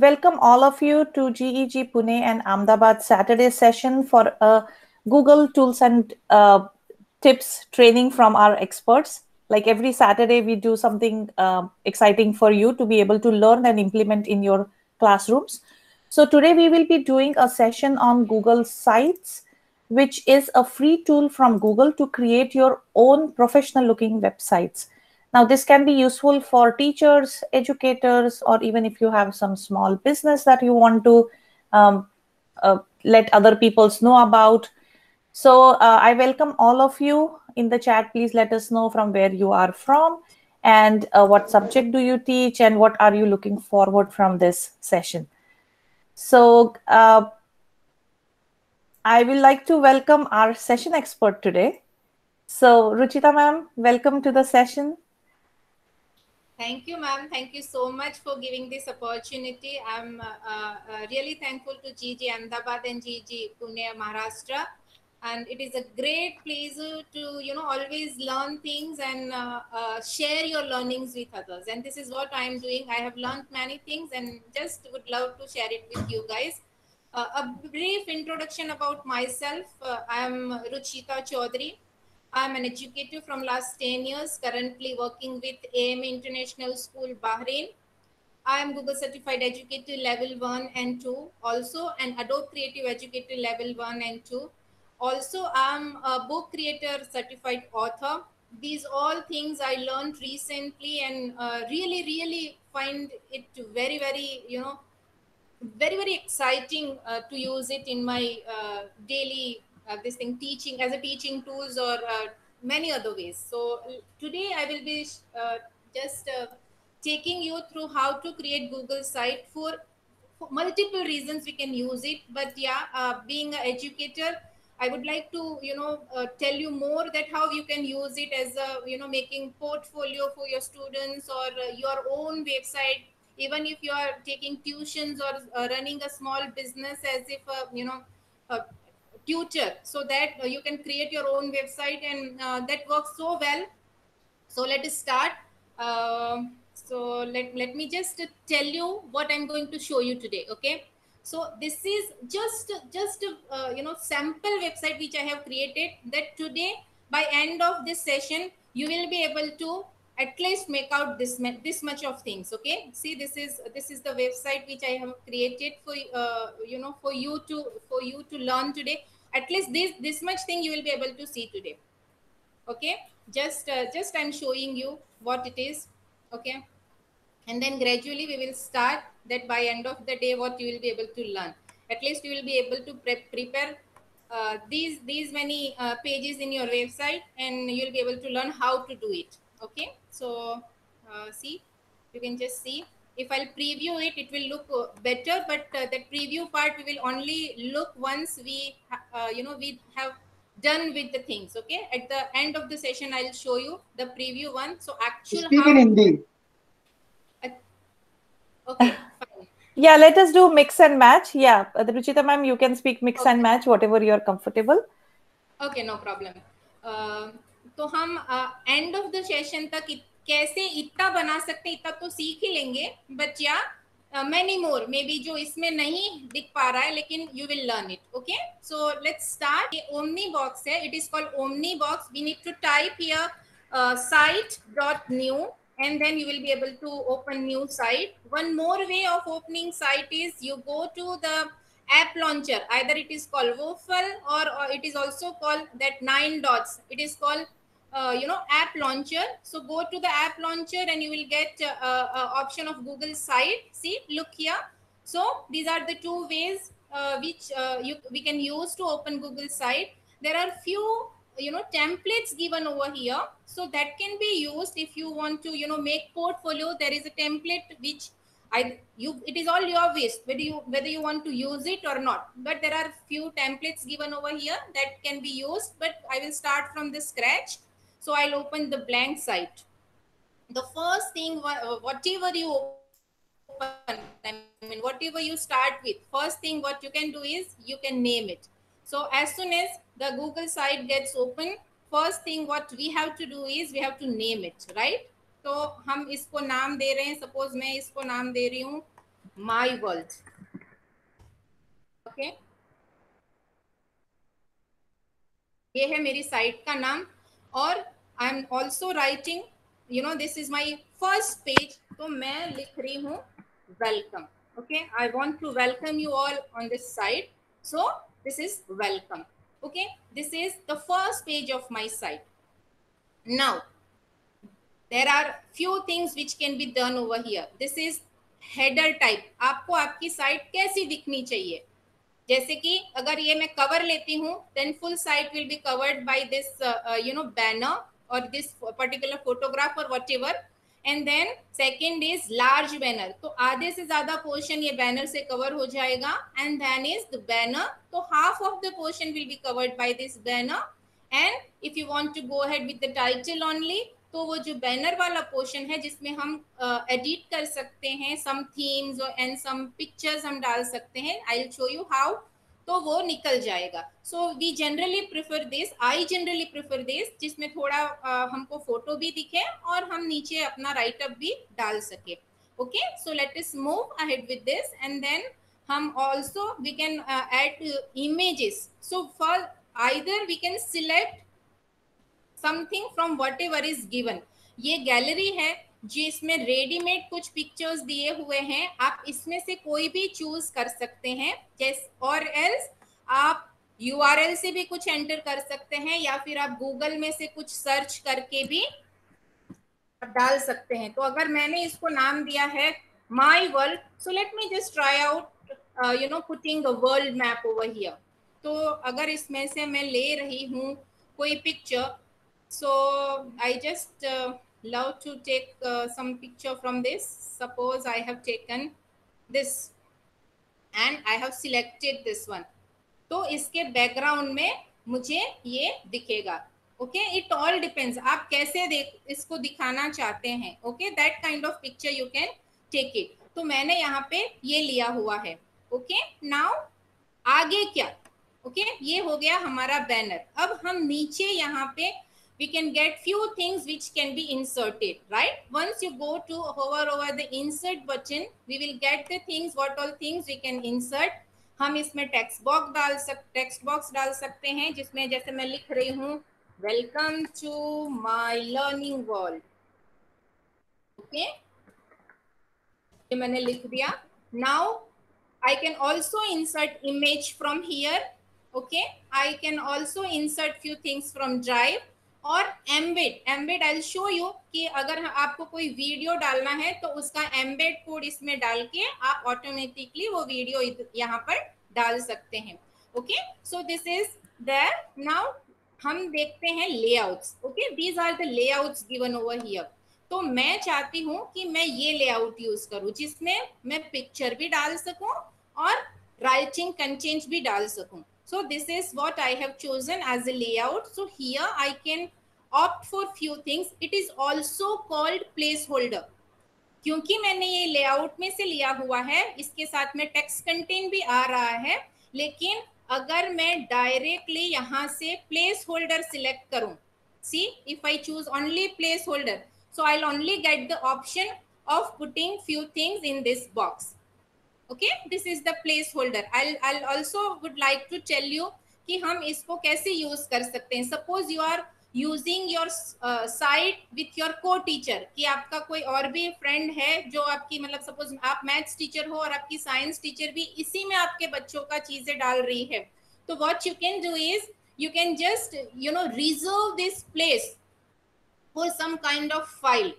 welcome all of you to GEG Pune and Ahmedabad Saturday session for a Google tools and tips training from our experts. Like every Saturday, we do something exciting for you to be able to learn and implement in your classrooms. So today we will be doing a session on Google Sites, which is a free tool from Google to create your own professional looking websites. Now, this can be useful for teachers, educators, or even if you have some small business that you want to um, let other peoples know about. So I welcome all of you in the chat. Please let us know from where you are from and what subject do you teach and what are you looking forward from this session. So I will like to welcome our session expert today. So Ruchita ma'am, welcome to the session. Thank you, ma'am. Thank you so much for giving this opportunity. I'm really thankful to GG Ahmedabad and GG Pune, Maharashtra. And it is a great pleasure to, always learn things and share your learnings with others. And this is what I'm doing. I have learned many things and just would love to share it with you guys. A brief introduction about myself. I'm Ruchita Chaudhary. I'm an educator from last 10 years, currently working with AMA International School, Bahrain. I am Google Certified Educator Level 1 and 2, also an Adobe Creative Educator Level 1 and 2. Also, I'm a book creator certified author. These all things I learned recently and really find it very, very exciting to use it in my daily this thing teaching as a teaching tools or many other ways. So today I will be just taking you through how to create Google site for multiple reasons we can use it. But yeah, being an educator, I would like to tell you more that how you can use it as a making portfolio for your students or your own website, even if you are taking tuitions or running a small business as if a tutor, so that you can create your own website, and that works so well. So let us start. So let me just tell you what I'm going to show you today. Okay, so this is just sample website which I have created, that today by end of this session you will be able to at least make out this much of things. Okay, see, this is the website which I have created for for you to learn today. At least this much thing you will be able to see today. Okay, just I'm showing you what it is. Okay, and then gradually we will start that by end of the day what you will be able to learn. At least you will be able to prepare these many pages in your website, and you'll be able to learn how to do it. Okay, so see, you can just see. If I'll preview it, it will look better, but that preview part we will only look once we we have done with the things. Okay, at the end of the session I'll show you the preview one, so actual Speak in how. Hindi. Okay, fine. Yeah, let us do mix and match. Yeah, Ruchita ma'am, you can speak mix and Okay, match, whatever you're comfortable. Okay, no problem. तो हम end of the session तक कैसे इतना बना सकते हैं, इतना तो सीख ही लेंगे. बट या मैनी मोर मे बी जो इसमें नहीं दिख पा रहा है, लेकिन you will learn it. Okay, so let's start. ये ओमनी बॉक्स है, it is called omni box. We need to type here site.new, and then you will be able to open new site. One more way of opening site is you go to the app launcher. Either it is called Waffle, or it is also called that 9 dots. It is called app launcher. So go to the app launcher and you will get option of Google site. See, look here. So these are the two ways which we can use to open Google site. There are few templates given over here, so that can be used if you want to make portfolio. There is a template which it is all your wish whether you want to use it or not. But there are few templates given over here that can be used, but I will start from the scratch. So I'll open the blank site. The first thing, whatever you open, whatever you start with, first thing what you can do is you can name it. So as soon as the Google site gets open, first thing what we have to do is we have to name it, right? तो हम इसको नाम दे रहे हैं. Suppose मैं इसको नाम दे रही हूँ माई वर्ल्ड. ओके, ये है मेरी साइट का नाम. और I am also writing, you know, this is my first page. तो मैं लिख रही हूँ welcome. Okay, I want to welcome you all on this site. So this is welcome. Okay, this is the first page of my site. Now there are few things which can be done over here. This is header type. आपको आपकी site कैसी दिखनी चाहिए? जैसे कि अगर ये मैं कवर लेती हूँ, then full site will be covered by this banner or this particular photograph or whatever. And then second is large banner. तो आधे से ज्यादा पोर्शन ये बैनर से कवर हो जाएगा. And then is the banner. तो half of the portion will be covered by this banner. And if you want to go ahead with the title only, तो वो जो बैनर वाला पोर्शन है जिसमें हम एडिट कर सकते हैं, some themes and some pictures हम डाल सकते हैं. I will show you how. तो वो निकल जाएगा. So we generally prefer this, I generally prefer this, जिसमें थोड़ा हमको फोटो भी दिखे और हम नीचे अपना राइट अप भी डाल सके. Okay, so let us move ahead with this. And then हम also we can add images. So for either we can select something from whatever is given. ये गैलरी है जिसमें रेडीमेड कुछ pictures दिए हुए हैं. आप इसमें से कोई भी चूज कर सकते हैं. जैसे और एल्स आप URL से भी कुछ एंटर कर सकते हैं, या फिर आप गूगल में से कुछ सर्च करके भी डाल सकते हैं. तो अगर मैंने इसको नाम दिया है my world, so let me just try out putting a world map over here. तो अगर इसमें से मैं ले रही हूँ कोई picture, so I just love to take some picture from this. Suppose I have taken this and I have selected this one. तो इसके बैकग्राउंड में मुझे ये दिखेगा. ओके, इट ऑल डिपेंड्स आप कैसे इसको दिखाना चाहते हैं. Okay, that kind of picture you can take it. तो मैंने यहाँ पे ये लिया हुआ है. ओके, नाउ आगे क्या? ओके, ये हो गया हमारा बैनर. अब हम नीचे यहाँ पे we can get few things which can be inserted, right? Once you go to hover over the insert button, we will get the things, what all things we can insert. हम इसमें text box डाल सकते हैं, जिसमें जैसे मैं लिख रही हूँ welcome to my learning world. Okay, ये मैंने लिख दिया. Now I can also insert image from here. Okay, I can also insert few things from drive और embed. I will show you कि अगर आपको कोई वीडियो डालना है तो उसका एम्बेड कोड इसमें डाल के आप ऑटोमेटिकली वो वीडियो यहाँ पर डाल सकते हैं. Okay, so this is there. Now हम देखते हैं layouts. Okay, these are the layouts given over here. तो मैं चाहती हूँ कि मैं ये लेआउट यूज करूँ जिसमें मैं पिक्चर भी डाल सकूँ और राइटिंग कंटेंट भी डाल सकूँ. So this is what I have chosen as a layout. So here I can opt for few things. It is also called placeholder. क्योंकि मैंने ये लेआउट में से लिया हुआ है, इसके साथ में टेक्स्ट कंटेंट भी आ रहा है. लेकिन अगर मैं डायरेक्टली यहाँ से प्लेस होल्डर सिलेक्ट करूँ, see if I choose only placeholder, so I'll only get the option of putting few things in this box. Okay, this is the placeholder. I'll also would like to tell you कि हम इसको कैसे use कर सकते हैं. Suppose you are using your site with your co teacher, कि आपका कोई और भी फ्रेंड है जो आपकी, मतलब सपोज आप मैथ्स टीचर हो और आपकी साइंस टीचर भी इसी में आपके बच्चों का चीजें डाल रही है. तो what you can do is you can just reserve this place for some kind of file.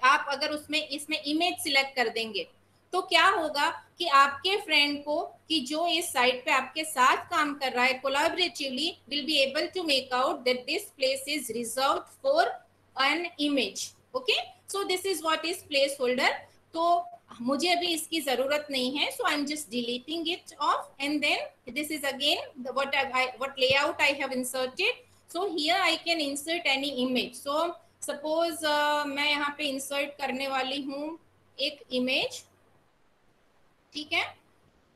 आप अगर इसमें इमेज सिलेक्ट कर देंगे तो क्या होगा कि आपके फ्रेंड को, कि जो इस साइट पे आपके साथ काम कर रहा है collaboratively, will be able to make out that this place is reserved for an image. Okay, so this is what is placeholder. तो मुझे अभी इसकी जरूरत नहीं है, so I am just deleting it off. And then this is again what layout I have inserted. So here I can insert any image. So suppose मैं यहाँ पे insert करने वाली हूँ एक इमेज. ठीक है,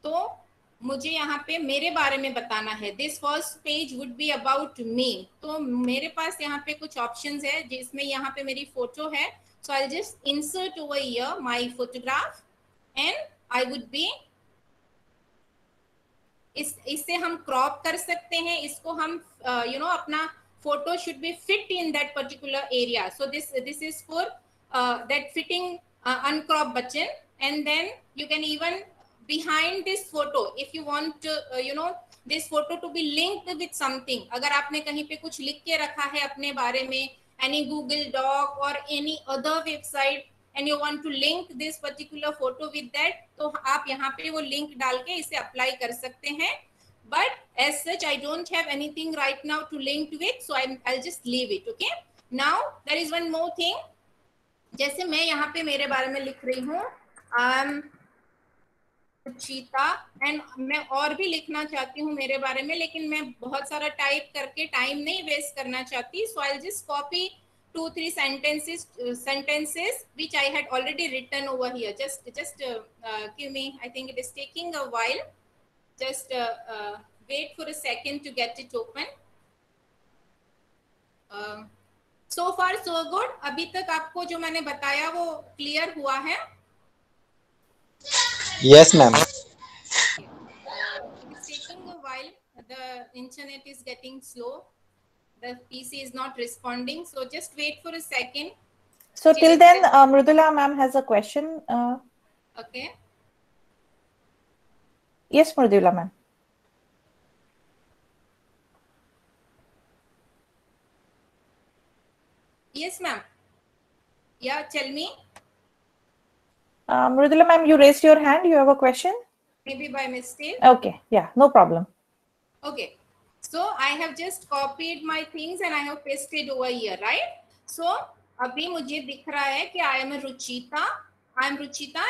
तो मुझे यहाँ पे मेरे बारे में बताना है. This first page would be about me. तो मेरे पास यहाँ पे कुछ ऑप्शंस है जिसमें यहाँ पे मेरी फोटो है. So I just insert over here my photograph and I would be, इससे हम क्रॉप कर सकते हैं, इसको हम अपना photo should be fit in that particular area. So this is for that fitting uncrop button. And then you can even behind this photo, if you want to, this photo to be linked with something, अगर आपने कहीं पे कुछ लिख के रखा है अपने बारे में, any Google Doc or any other website, and you want to link this particular photo with that, तो आप यहाँ पे वो link डाल के इसे अप्लाई कर सकते हैं. But as such, I don't have anything right now to link with, so I'll just leave it. Okay. Now there is one more thing. जैसे मैं यहाँ पे मेरे बारे में लिख रही हूँ, रुचिता, एंड मैं और भी लिखना चाहती हूँ मेरे बारे में, लेकिन मैं बहुत सारा टाइप करके टाइम नहीं वेस्ट करना चाहती. So I'll just copy 2-3 sentences which I had already written over here. Just give me, I think it is taking a while. Just wait for a second to get it open. So far so good. अभी तक आपको जो मैंने बताया वो clear हुआ है? Yes, ma'am. It's taking a while. The internet is getting slow. The PC is not responding. So just wait for a second. So till then, Mridula ma'am has a question. Okay. Yes, Mridula ma'am. Yes, ma'am. Yeah, tell me. Mridula ma'am, you raised your hand. You have a question? Maybe by mistake. Okay. Yeah, no problem. Okay. So I have just copied my things and I have pasted over here, right? So अभी मुझे दिख रहा है कि I am Ruchita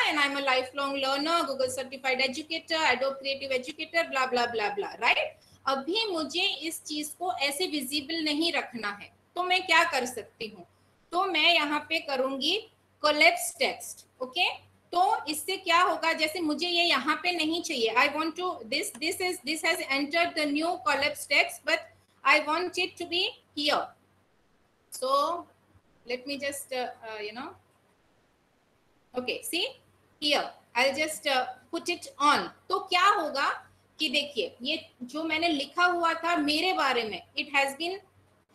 and I am a lifelong learner, Google certified educator, Adobe creative educator, blah blah blah blah, right? अभी मुझे इस चीज को ऐसे विजिबल नहीं रखना है, तो मैं क्या कर सकती हूँ? तो मैं यहाँ पे करूंगी कोलैप्स टेक्स्ट. ओके, तो इससे क्या होगा, जैसे मुझे ये यहाँ पे नहीं चाहिए, I want to this has entered the new collapse text, but I want it to be here. So let me just okay, see here I'll just put it on. तो क्या होगा कि देखिए ये जो मैंने लिखा हुआ था मेरे बारे में, it has been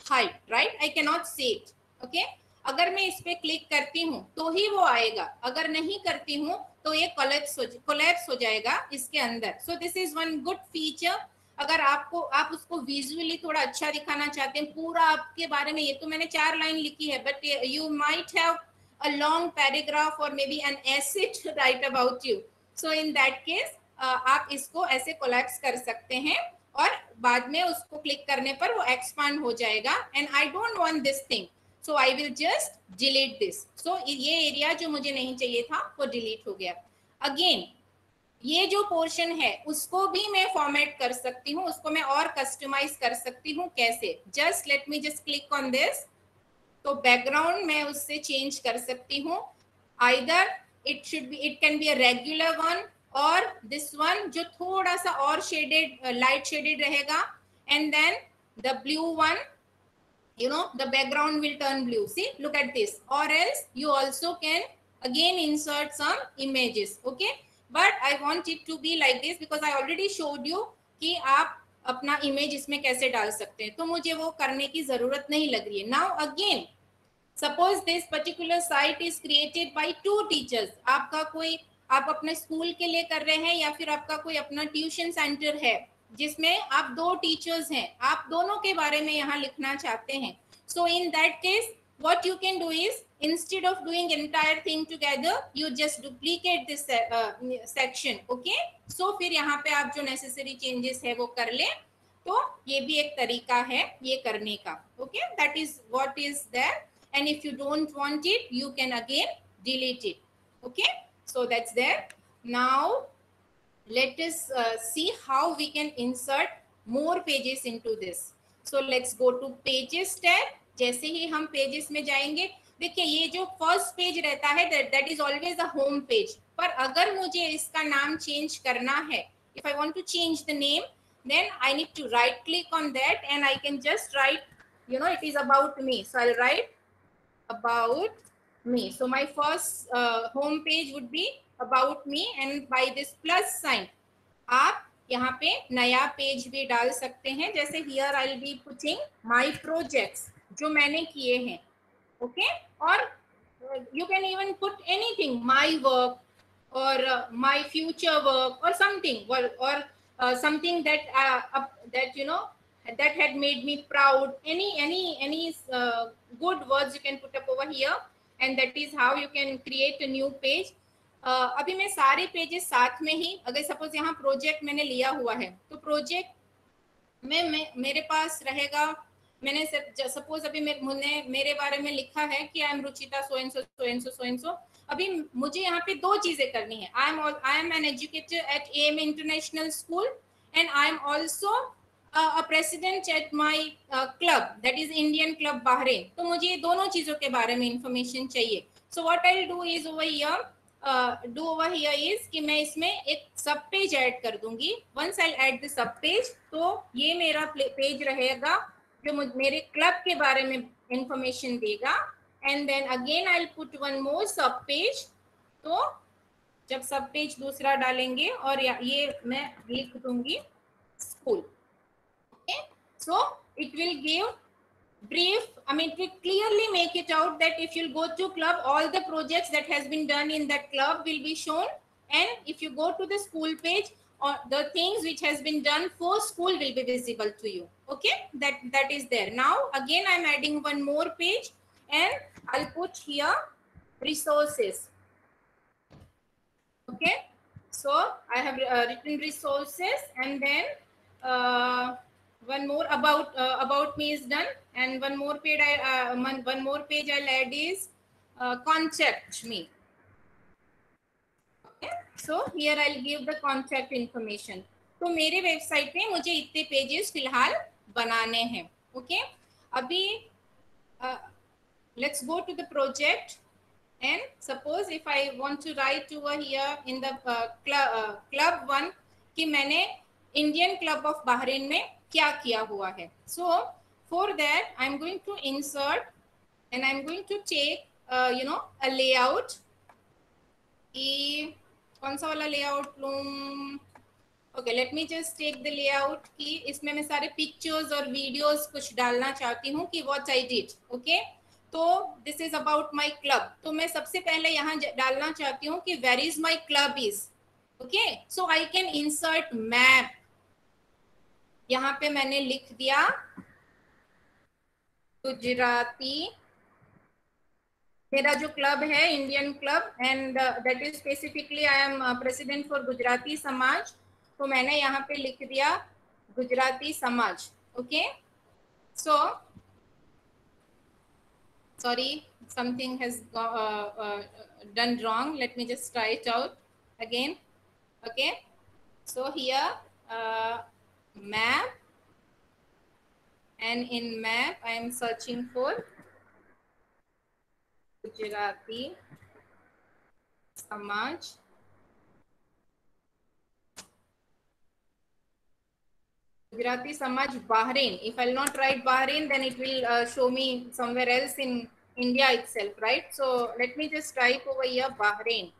hide, right? I cannot see it. Okay, अगर मैं इस पे क्लिक करती हूँ तो ही वो आएगा, अगर नहीं करती हूँ तो ये कोलैप्स हो जाएगा इसके अंदर. सो this is one good feature. अगर आप उसको विजुअली थोड़ा अच्छा दिखाना चाहते हैं, पूरा आपके बारे में, ये तो मैंने 4 लाइन लिखी है, but you might have a long paragraph or maybe an essay to write about you. So in that case आप इसको ऐसे कोलैप्स कर सकते हैं और बाद में उसको क्लिक करने पर वो एक्सपांड हो जाएगा. And I don't want this thing, so I will just delete this. So ये एरिया जो मुझे नहीं चाहिए था वो डिलीट हो गया. अगेन ये जो पोर्शन है उसको भी मैं फॉर्मेट कर सकती हूँ, उसको मैं और कस्टमाइज कर सकती हूँ. कैसे? Just let me just click on this. तो बैकग्राउंड मैं उससे चेंज कर सकती हूँ. Either it can be a regular one or this one जो थोड़ा सा और शेडेड, लाइट शेडेड रहेगा. And then the blue one, the background will turn blue. See, look at this. Or else you also can again insert some images. Okay, but I want it to be like this because I already showed you कि आप अपना image इसमें कैसे डाल सकते हैं, तो मुझे वो करने की जरूरत नहीं लग रही है. Now again suppose this particular site is created by 2 teachers. आपका कोई, आप अपने स्कूल के लिए कर रहे हैं या फिर आपका कोई अपना ट्यूशन सेंटर है जिसमें आप 2 टीचर्स हैं, आप दोनों के बारे में यहाँ लिखना चाहते हैं. So in that case what you can do is, instead of doing entire thing together, you just duplicate this section. Okay, so फिर यहाँ पे आप जो necessary changes है वो कर लें. तो ये भी एक तरीका है ये करने का. Okay, that is what is there. And if you don't want it, you can again delete it. Okay, so that's there. Now let us see how we can insert more pages into this. So let's go to pages tab. जैसे ही हम pages में जाएंगे, देखिए ये जो first page रहता है that is always a home page. पर अगर मुझे इसका नाम चेंज करना है, if I want to change the name, then I need to right click on that and I can just write, it is about me. So I'll write about me. So my first home page would be about me and by this plus sign आप यहाँ पे नया page भी डाल सकते हैं. जैसे here I'll be putting my projects जो मैंने किए हैं. Okay, or you can even put anything, my work or my future work or something, or something that that you know that had made me proud. Any good words you can put up over here, and that is how you can create a new page. अभी मैं सारे pages साथ में ही, अगर suppose यहाँ project मैंने लिया हुआ है तो प्रोजेक्ट में मेरे पास रहेगा, मैंने सपोज अभी मेरे बारे में लिखा है कि I am Ruchita so and so so and so so and so. अभी मुझे यहाँ पे दो चीजें करनी है. I am an educator at M international school and I am also a president at my club, that is Indian club Bahrain. तो मुझे ये दोनों चीजों के बारे में इंफॉर्मेशन चाहिए. So what I will do is over here is कि मैं इसमें एक सब पेज ऐड कर दूंगी. Once I add the sub page, तो ये मेरा पेज रहेगा जो मेरे क्लब के बारे में इंफॉर्मेशन देगा. And then again I will put one more sub page. तो जब सब पेज दूसरा डालेंगे और ये मैं लिख दूंगी school. Okay, so it will give brief, I mean to clearly make it out that if you'll go to club, all the projects that has been done in that club will be shown, and if you go to the school page, or the things which has been done for school will be visible to you. Okay, that is there. Now again I'm adding one more page and I'll put here resources. Okay, so I have written resources, and then one more about me is done, and one more page I'll add is contact me. Okay, so here I'll give the contact information. तो मेरे website पे मुझे इतने pages फिलहाल बनाने हैं. Okay, अभी let's go to the project, and suppose if I want to write over here in the club one कि मैंने इंडियन क्लब ऑफ बहरीन में क्या किया हुआ है. So for that I'm going to insert and I'm going to take a layout. कौन सा वाला लेआउट लूं? Okay, let me just take the layout की इसमें मैं सारे पिक्चर्स और वीडियोस कुछ डालना चाहती हूँ कि व्हाट आई डिड. ओके, तो this is about my club. तो मैं सबसे पहले यहाँ डालना चाहती हूँ कि where is my club is. Okay, so I can insert map. यहाँ पे मैंने लिख दिया गुजराती, मेरा जो क्लब है Indian club, and that is specifically I am president for Gujarati समाज. तो मैंने यहाँ पे लिख दिया गुजराती समाज. Okay, so sorry, something has done wrong. Let me just try it out again. Okay, so here map, and in map I am searching for Gujarati Samaj. Gujarati Samaj Bahrain. If I'll not write Bahrain, then it will show me somewhere else in India itself, right? So let me just type over here Bahrain.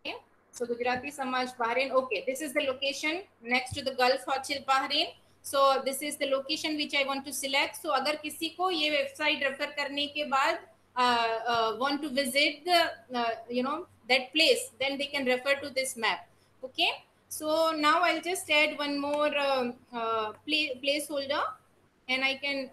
Okay, so Gujarati Samaj Bahrain. Okay, this is the location next to the Gulf Hotel Bahrain. So this is the location which I want to select. So अगर किसी को ये website refer करने के बाद want to visit the that place, then they can refer to this map. Okay, so now I'll just add one more placeholder, and I can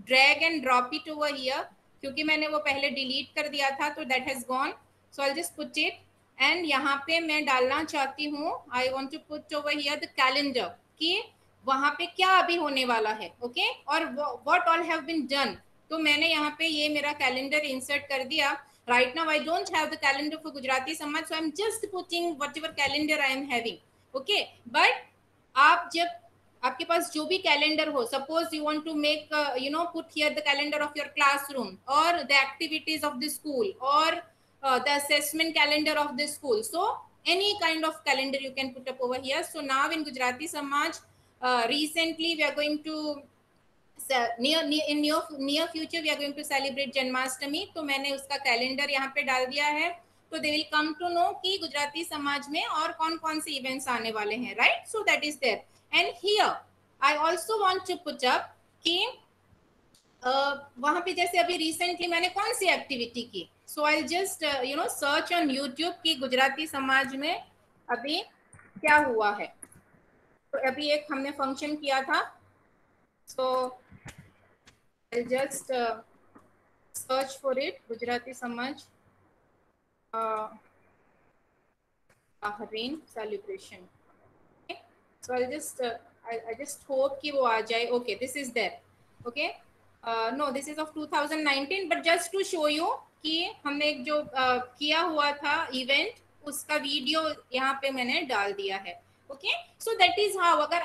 drag and drop it over here. क्योंकि मैंने वो पहले delete कर दिया था, तो that has gone. So I'll just put it, and यहाँ पे मैं डालना चाहती हूँ, I want to put over here the calendar कि वहाँ पे क्या अभी होने वाला है. ओके, और what all have been done. तो मैंने यहाँ पे ये मेरा कैलेंडर इंसर्ट कर दिया. Right now I don't have the calendar for Gujarati Samaj, so I'm just putting whatever calendar I am having. Okay, but आप जब आपके पास जो भी कैलेंडर हो, suppose you want to make put here the calendar of your classroom or the activities of the school or the assessment calendar of the school. So any kind of calendar you can put up over here. So now in Gujarati Samaj, recently we are going to near future we are going to celebrate Janmashtami. तो मैंने उसका calendar यहाँ पे डाल दिया है. तो they will come to know कि गुजराती समाज में और कौन कौन से इवेंट्स आने वाले हैं, right? So that is there. And here I also want to put up कि वहां पे जैसे अभी रिसेंटली मैंने कौन सी एक्टिविटी की, so I just search on YouTube कि गुजराती समाज में अभी क्या हुआ है. तो अभी एक हमने फंक्शन किया था, so I just search for it, Gujarati Samaj Bahrain celebration. Okay, so I'll just I just hope कि वो आ जाए. Okay, this is there. Okay, no, this is of 2019, but just to show you कि हमने एक जो किया हुआ था इवेंट, उसका वीडियो यहाँ पे मैंने डाल दिया है. Okay, so that is how. अगर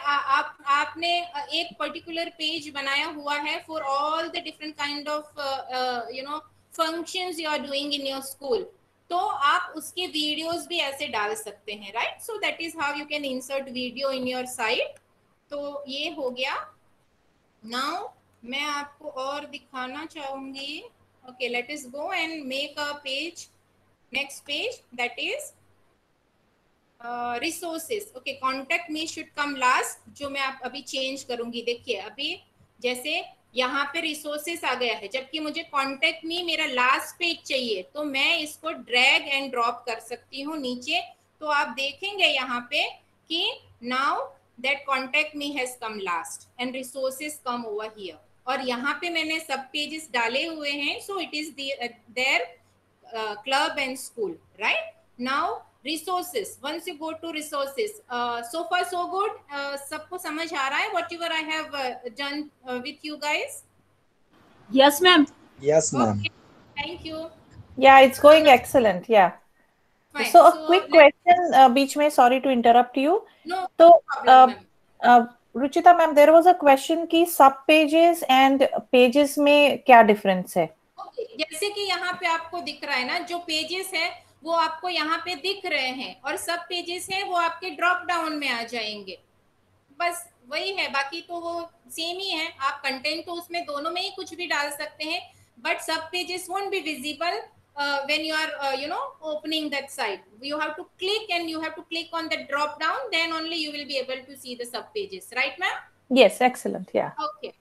आपने एक पर्टिकुलर पेज बनाया हुआ है for all the different kind of functions you are doing in your school, तो आप उसके वीडियोस भी ऐसे डाल सकते हैं, right? So that is how you can insert video in your site. तो ये हो गया. नाउ मैं आपको और दिखाना चाहूंगी. Okay, let us go and make a page. Next page, that is resources. Okay, contact me should come last, जो मैं आप अभी चेंज करूंगी. देखिए अभी जैसे यहाँ पे रिसोर्सेस आ गया है, जबकि मुझे कॉन्टेक्ट मी मेरा लास्ट पेज चाहिए, तो मैं इसको ड्रैग एंड ड्रॉप कर सकती हूँ नीचे. तो आप देखेंगे यहाँ पे कि now that contact me has come last and resources come over here. और यहाँ पे मैंने सब पेजेस डाले हुए हैं, so it is there club and school, right? Now resources, once you go to resources, so far so good. सबको समझ आ रहा है whatever I have done with you guys? Yes, ma'am. Yes, ma'am. Okay, thank you. Yeah, it's going excellent. Yeah. Fine. So a quick question, बीच में, sorry to interrupt you. No तो problem, ma'am. Ruchita ma'am, there was a question कि सब pages and pages में क्या difference है? Okay, जैसे कि यहाँ पे आपको दिख रहा है ना, जो पेजेस है वो आपको यहाँ पे दिख रहे हैं, और सब पेजेस हैं वो आपके ड्रॉप डाउन में आ जाएंगे. बस वही है, बाकी तो वो सेम ही है. आप कंटेंट तो उसमें दोनों में ही कुछ भी डाल सकते हैं, बट सब pages won't be visible when you are opening that site. You have to click and you have to click on the drop down, then only you will be able to see the sub pages, right ma'am? Yes, excellent. Yeah. Okay,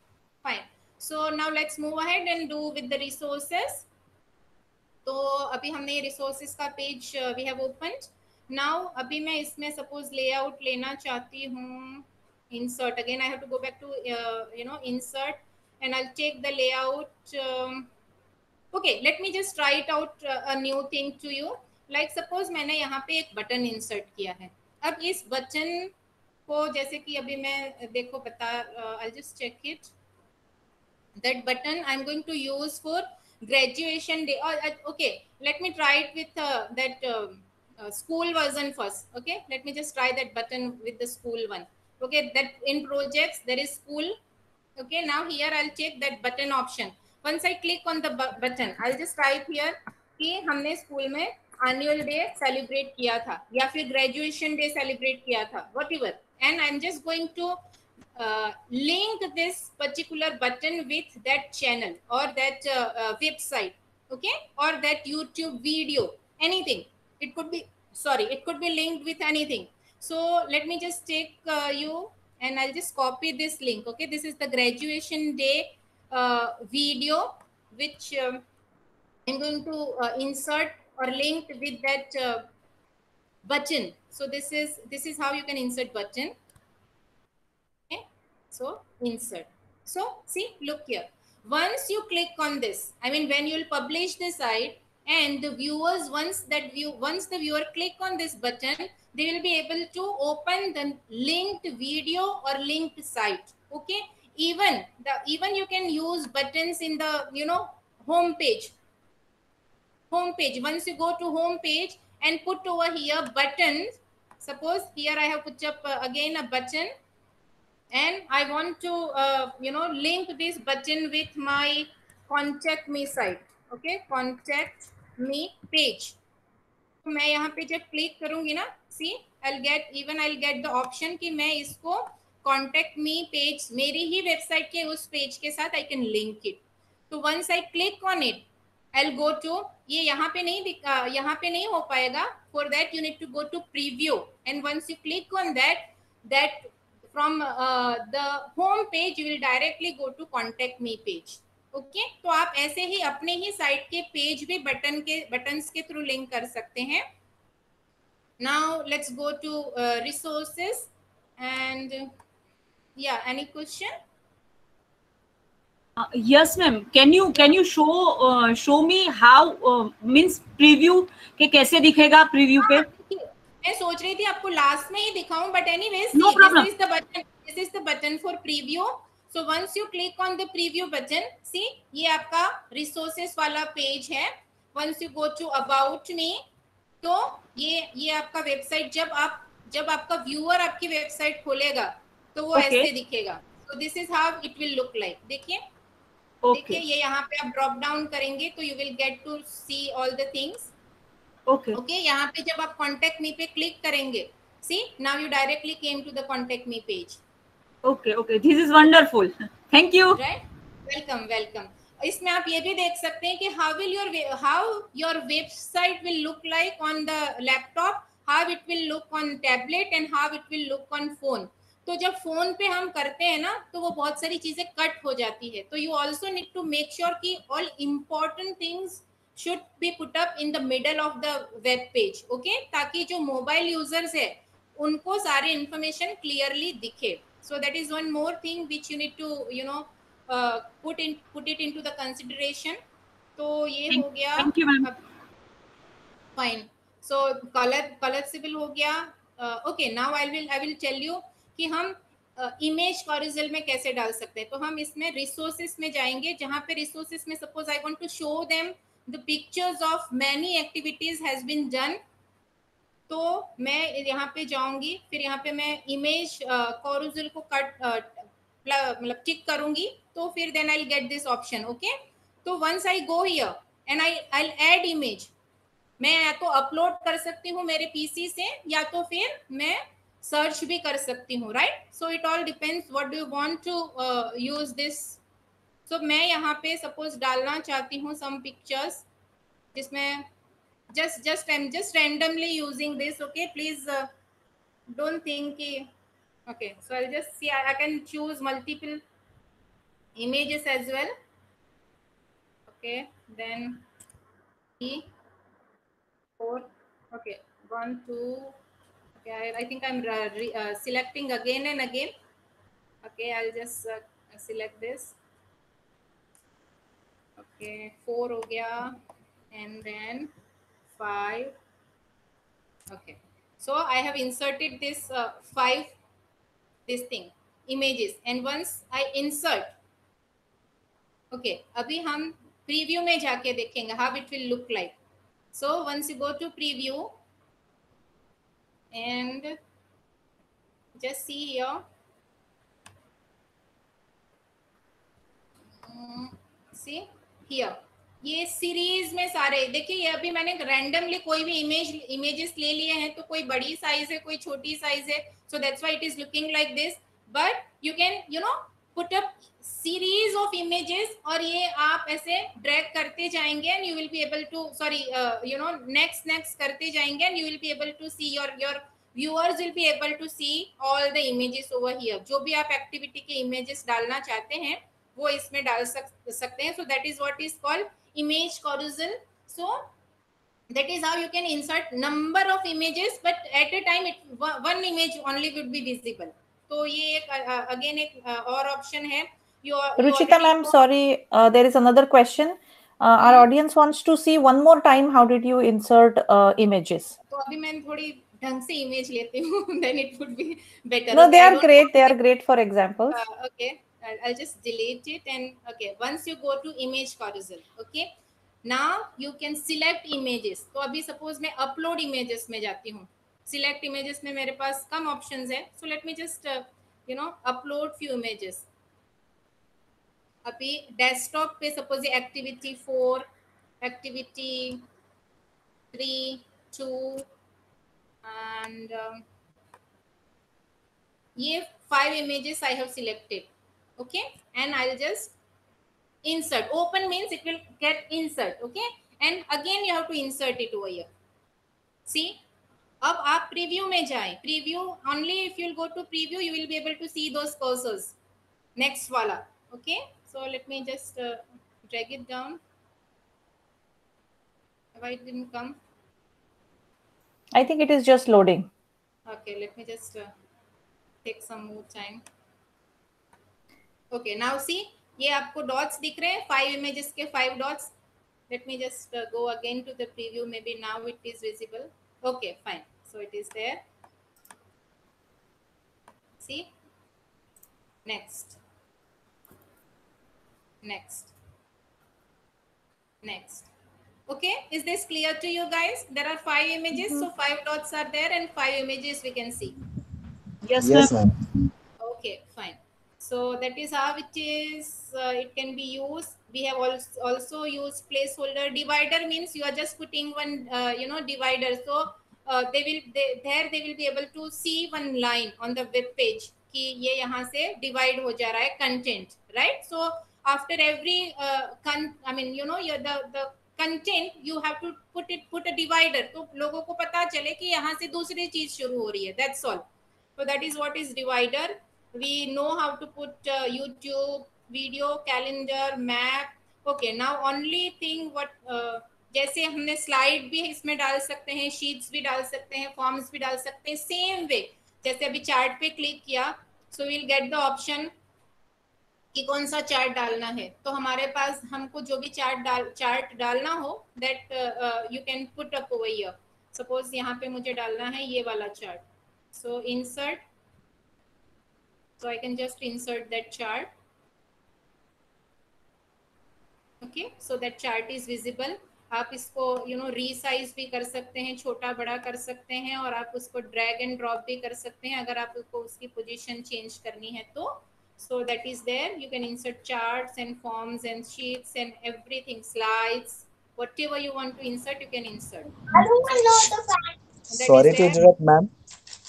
fine. So now let's move ahead and do with the resources. तो अभी हमने resources का page we have opened. Now अभी मैं इसमें suppose layout लेना चाहती हूँ. Insert again, I have to go back to insert, and I'll take the layout. Okay, let me just try it out a new thing to you. Like suppose मैंने यहाँ पे एक बटन insert किया है. अब इस बटन को जैसे कि अभी मैं देखो बता, I'll just check it. That button I'm going to use for graduation day. Okay, let me try it with that school version first. Okay, let me just try that button with the school one. Okay, that in projects there is school. Okay, now here I'll check that button option. Once I click on the button, I'll just type here कि हमने school में annual day celebrate किया था या फिर graduation day celebrate किया था, whatever, and I'm just going to link this particular button with that channel or that website, okay, or that YouTube video, anything. It could be, sorry, it could be linked with anything. So let me just take you and I'll just copy this link. Okay, this is the graduation day video which I'm going to insert or link with that button. So this is how you can insert button. So insert. So see, look here. Once you click on this, I mean when you'll publish the site and the viewers, once the viewer click on this button, they will be able to open the linked video or linked site. Okay. Even you can use buttons in the home page. Once you go to home page and put over here buttons, suppose here I have put up again a button, and I want to link this button with my contact me site. Okay, contact me page. तो मैं यहाँ पे जब click करूंगी ना, see, I'll get the option कि मैं इसको contact me page, मेरी ही वेबसाइट के उस पेज के साथ I can link it. तो once I click on it, I'll go to, ये यहाँ पे नहीं हो पाएगा. For that you need to go to preview, and once you click on that from the home page you will directly go to contact me page. Okay तो आप ऐसे ही अपने ही साइट के पेज भी बटन्स के थ्रू लिंक कर सकते हैं. Now let's go to resources, and yeah, any question? Yes, ma'am. Can you show me how means preview के कैसे दिखेगा preview पे? मैं सोच रही थी आपको लास्ट में ही दिखाऊं, but anyways, No see, problem. this is the button for preview. So once you click on the preview button, see, ये आपका resources वाला पेज है. Once you go to about me, तो ये आपका वेबसाइट, जब आपका व्यूअर आपकी वेबसाइट खोलेगा तो वो Okay. ऐसे दिखेगा. So this is how it will look like. देखिए, Okay. ये यहाँ पे आप ड्रॉप डाउन करेंगे तो you will get to see all the things. Okay. Okay यहाँ पे जब आप कॉन्टेक्ट मी पे क्लिक करेंगे, see now you directly came to the contact me page. Okay. Okay. This is wonderful. Thank you. Right, welcome. इसमें आप ये भी देख सकते हैं कि how your website will look like on the laptop, how it will look on tablet, and how it will look on phone. तो जब फोन पे हम करते हैं ना तो वो बहुत सारी चीजें कट हो जाती है. तो you also need to make sure कि all important things should be put up in the middle of the web page. Okay, ताकि जो मोबाइल यूजर्स है उनको सारे इंफॉर्मेशन क्लियरली दिखे. So that is one more thing which you need to put it into the consideration. तो ये हो गया. Thank you, ma'am. Fine. So collapsible हो गया. Okay, now I will tell you कि हम इमेज कॉरिजल में कैसे डाल सकते हैं. तो हम इसमें रिसोर्सेस में जाएंगे, जहां पे रिसोर्सेस में suppose I want to show them the pictures of many activities has been done. तो मैं यहाँ पे जाऊंगी, फिर यहाँ पे मैं इमेज कॉरिजल को मतलब टिक करूंगी, तो फिर then I will get this option. Okay, तो once I go here and I add image, मैं या तो अपलोड कर सकती हूँ मेरे पीसी से, या तो फिर मैं सर्च भी कर सकती हूँ. Right, so it all depends what do you want to use this. So मैं यहाँ पे सपोज डालना चाहती हूँ सम पिक्चर्स, जिसमें just I'm just randomly using this. Okay, please don't think okay, so I'll just see, I can choose multiple images as well. Okay, then 3 4, okay, 1 2, okay, I think I'm selecting again and again. Okay, I'll just select this. Okay, 4 ho gaya, and then 5. Okay, so I have inserted this 5 this thing images, and once I insert, okay, अभी हम preview में जाके देखेंगे how it will look like. So once you go to preview and just see here, see here, ये series में सारे देखिए. ये अभी मैंने रैंडमली कोई भी इमेजेस ले लिए हैं, तो कोई बड़ी साइज है, कोई छोटी साइज है, so that's why it is looking like this. But you can put up series of images, और ये आप ऐसे ड्रैग करते जाएंगे and you will be able to next करते जाएंगे, and you will be able to see your viewers will be able to see all the images over here. जो भी आप एक्टिविटी के इमेजेस डालना चाहते हैं वो इसमें डाल सकते हैं. So that is what is called image carousel. So that is how you can insert number of images, but at a time one image only would be visible. तो ये एक again एक और option है. Ruchita ma'am, sorry, there is another question. Our audience wants to see one more time, how did you insert images? तो अभी मैं थोड़ी ढंग से इमेज लेती हूँ, then it would be better. No, they are great. They are great for examples. Okay, I'll just delete it, and okay, once you go to image carousel, okay, now you can select images. तो अभी suppose मैं upload images में जाती हूँ. Select images में मेरे पास कम options है. So let me just upload few images. अभी desktop पे suppose activity 4, activity 3, 2, and ये 5 images I have selected. Okay, and I'll just insert. Open means it will get insert. Okay, and again you have to insert it over here. See, अब आप preview में जाएं. Preview only if you'll go to preview you will be able to see those cursors. Next वाला. Okay, so let me just drag it down. Why it didn't come? I think it is just loading. Okay, let me just take some more time. Okay, now see, ये आपको dots दिख रहे हैं, 5 images के 5 dots. Let me just go again to the preview. Maybe now it is visible. Okay, fine. So it is there. See, next, next, next. Okay, is this clear to you guys? There are 5 images, so 5 dots are there and 5 images we can see. Yes, Yes, ma'am. ma'am. Okay, fine. So that is how it is. It can be used. We have also used placeholder. Divider means you are just putting one, divider. So they will be able to see one line on the web page कि ये यहाँ से divide हो जा रहा है content, right? So after every the content you have to put a divider. तो लोगों को पता चले कि यहाँ से दूसरी चीज शुरू हो रही है. That's all. So that is what is divider. We know how to put YouTube, video, calendar, map. Okay, now only thing what जैसे हमने स्लाइड भी इसमें डाल सकते हैं, शीट्स भी डाल सकते हैं, फॉर्म्स भी डाल सकते हैं, सेम वे जैसे अभी चार्ट पे क्लिक किया, so will get the option कि कौन सा चार्ट डालना है. तो हमारे पास हमको जो भी चार्ट डालना हो that you can put up over here. Suppose यहाँ पे मुझे डालना है ये वाला chart. So insert. So I can just insert that chart. Okay, so that chart is visible. आप इसको resize भी कर सकते हैं, छोटा बड़ा कर सकते हैं, और आप उसको drag and drop भी कर सकते हैं अगर आप उसको उसकी position change करनी है तो. So that is there. You can insert charts and forms and sheets and everything, slides, whatever you want to insert, you can insert. Sorry to interrupt, ma'am.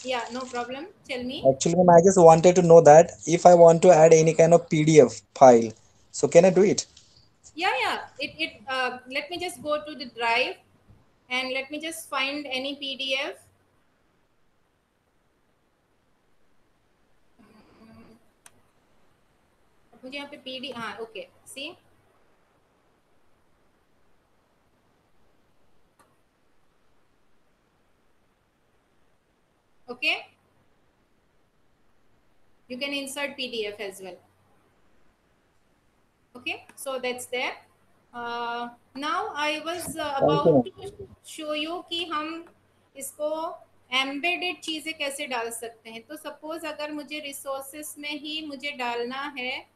Yeah, no problem. Tell me. Actually, ma'am, I just wanted to know that if I want to add any kind of PDF file, so can I do it? Yeah. Let me just go to the drive and let me just find any PDF. मुझे यहाँ पे PDF, हाँ, okay. See. Okay. You can insert PDF as well. Okay, so that's there. Now I was about to show you कि हम इसको embedded चीजें कैसे डाल सकते हैं. तो suppose अगर मुझे resources में ही मुझे डालना है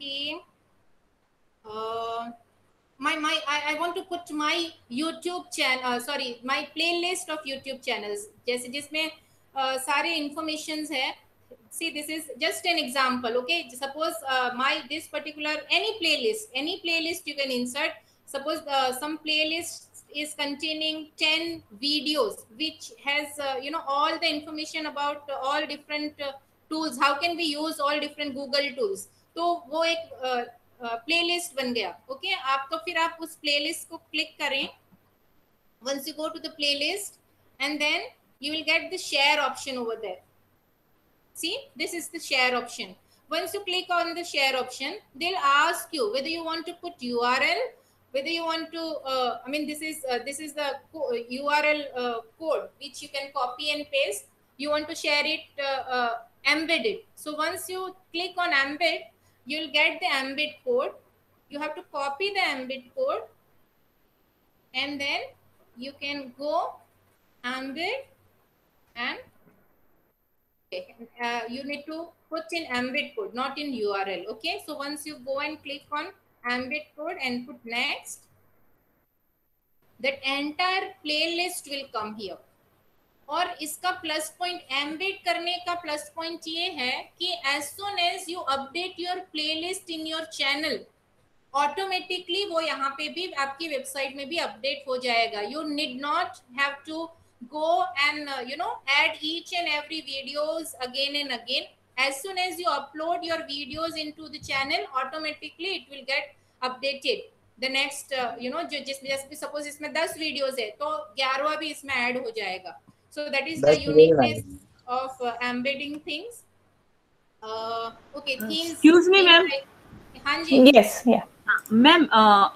कि I want to put my YouTube channel, my playlist of YouTube channels, जैसे जिसमें सारे informations है. See, this is just an example. Okay, suppose this particular any playlist you can insert. Suppose some playlist is containing 10 videos which has all the information about all different tools. How can we use all different Google tools? तो वो एक playlist बन गया. Okay, आप तो फिर आप उस प्लेलिस्ट को क्लिक करें. once you go to the playlist and then you will get the share option over there. See, this is the share option. Once you click on the share option, they'll ask you whether you want to put URL, whether you want to this is the URL code which you can copy and paste. You want to share it embedded. So once you click on embed, you'll get the embed code. You have to copy the embed code and then you can go embed and you need to put in embed code, not in URL. Okay, so once you go and click on embed code and put next, that entire playlist will come here. और इसका plus point embed करने का plus point ये है कि as soon as you update your playlist in your channel, automatically वो यहाँ पे भी आपकी वेबसाइट में भी अपडेट हो जाएगा. You need not have to go and add each and every videos again and again. As soon as you upload your videos into the channel, automatically it will get updated the next जो जिसमें suppose इसमें 10 videos है तो 11वां भी इसमें add हो जाएगा. सो that is the That's very uniqueness nice. of embedding things. Okay, themes. Excuse me ma'am. हाँ जी. Yes, yeah. मैम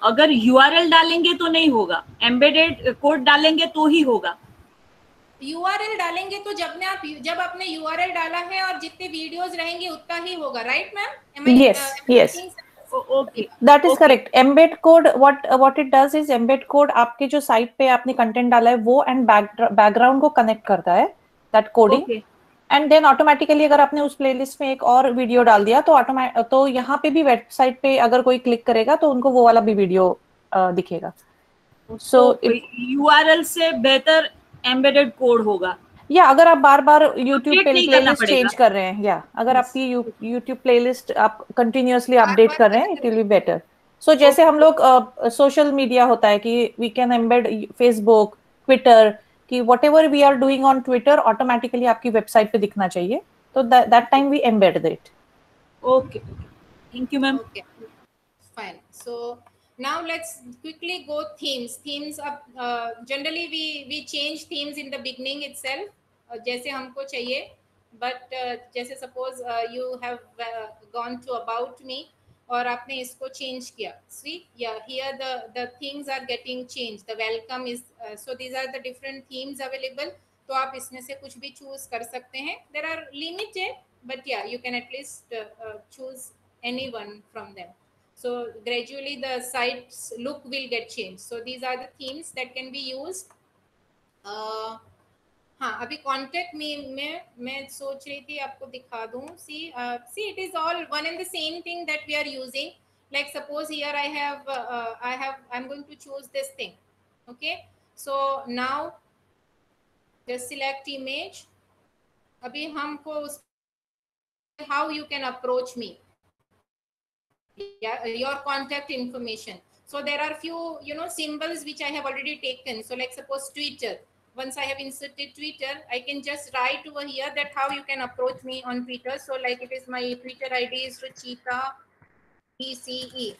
अगर यूआरएल डालेंगे तो नहीं होगा, एम्बेडेड कोड डालेंगे तो ही होगा. यूआरएल डालेंगे तो जब आपने यूआरएल डाला है और जितने वीडियोस रहेंगे उतना ही होगा, right ma'am? Yes. Okay, That is correct. Embed code, what it does is embed code आपके जो साइट पे आपने कंटेंट डाला है वो एंड बैकग्राउंड को कनेक्ट करता है, that coding. Okay, and then automatically अगर आपने उस प्लेलिस्ट में एक और वीडियो डाल दिया तो तो यहाँ पे भी वेबसाइट पे अगर कोई क्लिक करेगा तो उनको वो वाला भी वीडियो दिखेगा. सो यूआरएल से बेहतर एम्बेडेड कोड होगा. या अगर आप बार बार YouTube Update पे नहीं करना प्लेलिस्ट पड़ेगा. चेंज कर रहे हैं, या अगर आपकी YouTube प्लेलिस्ट आप कंटिन्यूअसली अपडेट कर रहे हैं, it will be better. So जैसे हम लोग सोशल मीडिया होता है कि we can embed Facebook, Twitter, कि whatever we are doing on Twitter automatically आपकी वेबसाइट पे दिखना चाहिए, तो that time we embed that. Okay, thank you ma'am. Okay, fine. So now let's quickly go themes. Themes up. Generally we change themes in the beginning itself. जैसे हमको चाहिए. But जैसे suppose you have gone to about me और आपने इसको change किया. See, yeah, here the things are getting changed. The welcome is so these are the different themes available. तो आप इसमें से कुछ भी choose कर सकते हैं. There are limited, but yeah, you can at least choose anyone from them. So gradually the site's look will get changed. So these are the themes that can be used. हाँ, अभी contact में मैं सोच रही थी आपको दिखा दूँ. See it is all one and the same thing that we are using. Like suppose here I'm going to choose this thing. Okay, so now just select image. अभी हमको how you can approach me. Yeah, your contact information. So there are few symbols which I have already taken. So like suppose Twitter. Once I have inserted Twitter, I can just write over here that how you can approach me on Twitter. So like it is my Twitter ID is Ruchita ECE.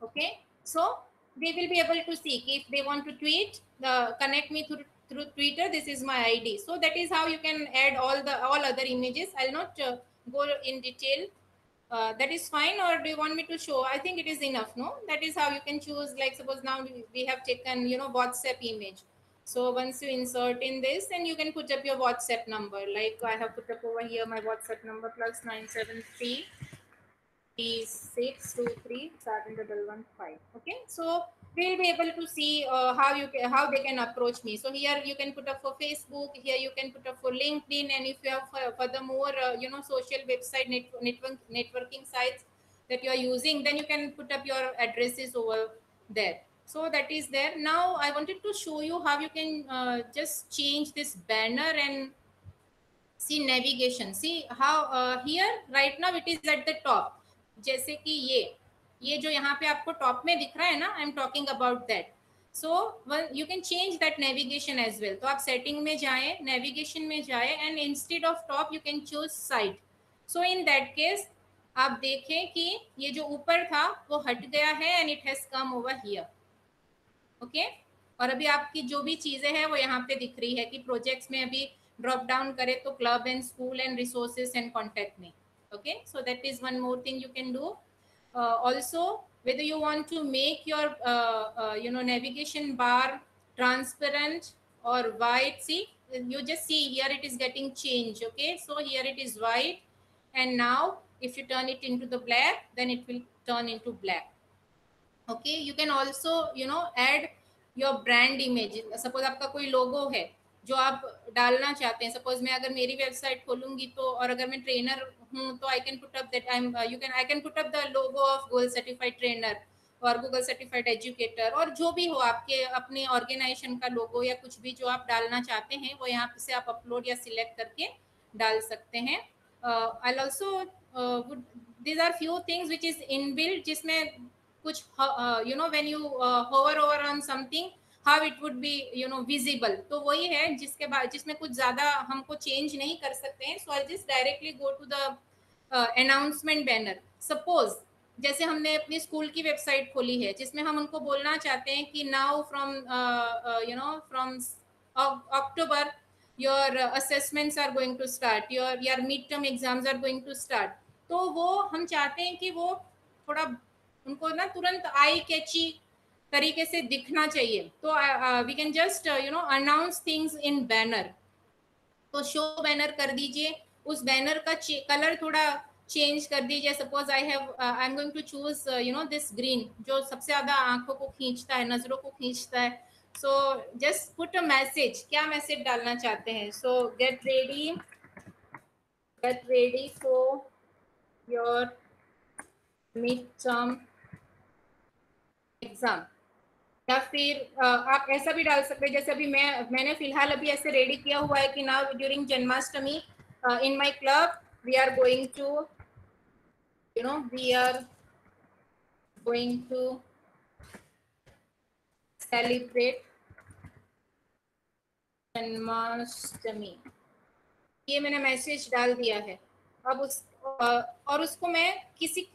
Okay, so they will be able to see if they want to tweet, connect me through Twitter. This is my ID. So that is how you can add all other images. I'll not go in detail. That is fine, or do you want me to show? I think it is enough, no? That is how you can choose. Like suppose now we have taken WhatsApp image. So once you insert in this, then you can put up your WhatsApp number. Like I have put up over here my WhatsApp number +973 6237115. Okay, so we'll be able to see how they can approach me. So here you can put up for Facebook, here you can put up for LinkedIn, and if you have furthermore social website networking sites that you are using, then you can put up your addresses over there. So that is there. Now I wanted to show you how you can just change this banner and see navigation. See how here right now it is at the top. जैसे कि ये जो यहाँ पे आपको top में दिख रहा है ना, I am talking about that. So you can change that navigation as well. तो आप सेटिंग में जाए, नेविगेशन में जाए, and instead of top you can choose side. So in that case आप देखें कि ये जो ऊपर था वो हट गया है and it has come over here. Okay, और अभी आपकी जो भी चीजें हैं वो यहाँ पे दिख रही है कि प्रोजेक्ट्स में अभी ड्रॉप डाउन करे तो club and school and resources and contact में. Okay, so that is one more thing you can do. Also, whether you want to make your navigation bar transparent or white, see, you just see here it is getting changed. Okay, so here it is white, and now if you turn it into the black, then it will turn into black. Okay, you can also add your brand image. Suppose आपका कोई logo है जो आप डालना चाहते हैं. Suppose मैं अगर मेरी वेबसाइट खोलूंगी तो, और अगर मैं ट्रेनर हूँ तो I can put up that I can put up the logo of Google certified trainer और गूगल सर्टिफाइड एजुकेटर, और जो भी हो आपके अपने ऑर्गेनाइजेशन का लोगो या कुछ भी जो आप डालना चाहते हैं वो यहाँ से आप अपलोड या सिलेक्ट करके डाल सकते हैं. I also these are few things which is inbuilt, जिसमें कुछ when you hover over on something how it would be visible. तो वही है जिसके बाद जिसमें कुछ ज्यादा हमको चेंज नहीं कर सकते हैं. So I'll just directly go to the announcement banner. Suppose जैसे हमने अपनी स्कूल की वेबसाइट खोली है जिसमें हम उनको बोलना चाहते हैं कि now from from October your assessments are going to start, your mid term exams are going to start, तो वो हम चाहते हैं कि वो थोड़ा उनको ना तुरंत आई कैची तरीके से दिखना चाहिए, तो we can just announce things in banner. तो शो बैनर कर दीजिए, उस बैनर का कलर थोड़ा चेंज कर दीजिए। Suppose I am going to choose this green, जो सबसे ज्यादा आंखों को खींचता है, नजरों को खींचता है। So just put a message, क्या मैसेज डालना चाहते हैं? सो get ready for your mid term exam. या फिर आप ऐसा भी डाल सकते हैं, जैसे अभी मैंने फिलहाल अभी ऐसे रेडी किया हुआ है कि now during Janmashtami in my club we are going to celebrate Janmashtami. ये मैंने मैसेज डाल दिया है। अब और उसको मैं किसी